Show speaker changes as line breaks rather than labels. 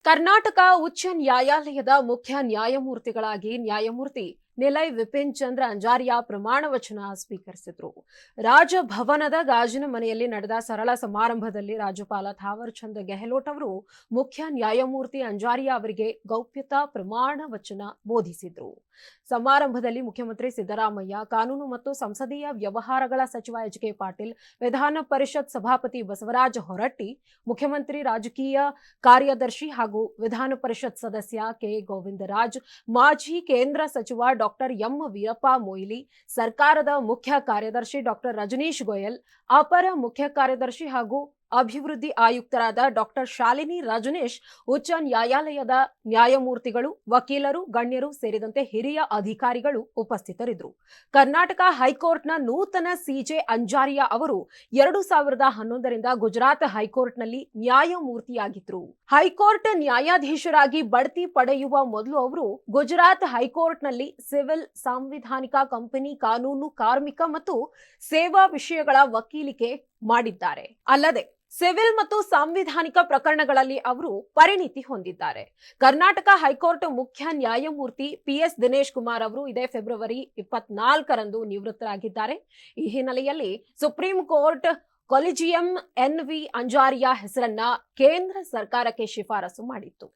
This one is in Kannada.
ಕರ್ನಾಟಕ ಉಚ್ಚ ನ್ಯಾಯಾಲಯದ ಮುಖ್ಯ ನ್ಯಾಯಮೂರ್ತಿಗಳಾಗಿ ನ್ಯಾಯಮೂರ್ತಿ ನಿಲಯ್ ವಿಪಿನ್ ಚಂದ್ರ ಅಂಜಾರಿಯಾ ಪ್ರಮಾಣ ವಚನ ಸ್ವೀಕರಿಸಿದರು. ರಾಜಭವನದ ಗಾಜಿನ ಮನೆಯಲ್ಲಿ ನಡೆದ ಸರಳ ಸಮಾರಂಭದಲ್ಲಿ ರಾಜ್ಯಪಾಲ ಥಾವರ್ ಚಂದ್ ಗೆಹ್ಲೋಟ್ ಅವರು ಮುಖ್ಯ ನ್ಯಾಯಮೂರ್ತಿ ಅಂಜಾರಿಯಾ ಅವರಿಗೆ ಗೌಪ್ಯತಾ ಪ್ರಮಾಣ ವಚನ ಬೋಧಿಸಿದರು. ಸಮಾರಂಭದಲ್ಲಿ ಮುಖ್ಯಮಂತ್ರಿ ಸಿದ್ದರಾಮಯ್ಯ, ಕಾನೂನು ಮತ್ತು ಸಂಸದೀಯ ವ್ಯವಹಾರಗಳ ಸಚಿವ ಎಚ್.ಕೆ. ಪಾಟೀಲ್, ವಿಧಾನ ಪರಿಷತ್ ಸಭಾಪತಿ ಬಸವರಾಜ ಹೊರಟ್ಟಿ, ಮುಖ್ಯಮಂತ್ರಿ ರಾಜಕೀಯ ಕಾರ್ಯದರ್ಶಿ ಹಾಗೂ ವಿಧಾನ ಪರಿಷತ್ ಸದಸ್ಯ ಕೆ. ಗೋವಿಂದರಾಜ್, ಮಾಜಿ ಕೇಂದ್ರ ಸಚಿವ ಡಾಕ್ಟರ್ ಎಂ. ವೀರಪ್ಪ ಮೊಯ್ಲಿ, ಸರ್ಕಾರದ ಮುಖ್ಯ ಕಾರ್ಯದರ್ಶಿ ಡಾಕ್ಟರ್ ರಜನೀಶ್ ಗೋಯಲ್, ಅಪರ ಮುಖ್ಯ ಕಾರ್ಯದರ್ಶಿ ಹಾಗೂ ಅಭಿವೃದ್ಧಿ ಆಯುಕ್ತರಾದ ಡಾಕ್ಟರ್ ಶಾಲಿನಿ ರಜನೀಶ್, ಉಚ್ಚ ನ್ಯಾಯಾಲಯದ ನ್ಯಾಯಮೂರ್ತಿಗಳು, ವಕೀಲರು, ಗಣ್ಯರು ಸೇರಿದಂತೆ ಹಿರಿಯ ಅಧಿಕಾರಿಗಳು ಉಪಸ್ಥಿತರಿದ್ದರು. ಕರ್ನಾಟಕ ಹೈಕೋರ್ಟ್ನ ನೂತನ ಸಿಜೆ ಅಂಜಾರಿಯಾ ಅವರು 2011ರಿಂದ ಗುಜರಾತ್ ಹೈಕೋರ್ಟ್ನಲ್ಲಿ ನ್ಯಾಯಮೂರ್ತಿಯಾಗಿದ್ದರು. ಹೈಕೋರ್ಟ್ ನ್ಯಾಯಾಧೀಶರಾಗಿ ಬಡ್ತಿ ಪಡೆಯುವ ಮೊದಲು ಅವರು ಗುಜರಾತ್ ಹೈಕೋರ್ಟ್ನಲ್ಲಿ ಸಿವಿಲ್, ಸಾಂವಿಧಾನಿಕ, ಕಂಪನಿ ಕಾನೂನು, ಕಾರ್ಮಿಕ ಮತ್ತು ಸೇವಾ ವಿಷಯಗಳ ವಕೀಲಿಕೆ ಮಾಡಿದ್ದಾರೆ. ಅಲ್ಲದೆ ಸಿವಿಲ್ ಮತ್ತು ಸಾಂವಿಧಾನಿಕ ಪ್ರಕರಣಗಳಲ್ಲಿ ಅವರು ಪರಿಣಿತಿ ಹೊಂದಿದ್ದಾರೆ. ಕರ್ನಾಟಕ ಹೈಕೋರ್ಟ್ ಮುಖ್ಯ ನ್ಯಾಯಮೂರ್ತಿ ಪಿಎಸ್ ದಿನೇಶ್ ಕುಮಾರ್ ಅವರು ಇದೇ ಫೆಬ್ರವರಿ 24ರಂದು ನಿವೃತ್ತರಾಗಿದ್ದಾರೆ. ಈ ಹಿನ್ನೆಲೆಯಲ್ಲಿ supreme court collegium NV. Anjaria ಹೆಸರನ್ನ ಕೇಂದ್ರ ಸರ್ಕಾರಕ್ಕೆ ಶಿಫಾರಸು ಮಾಡಿತ್ತು.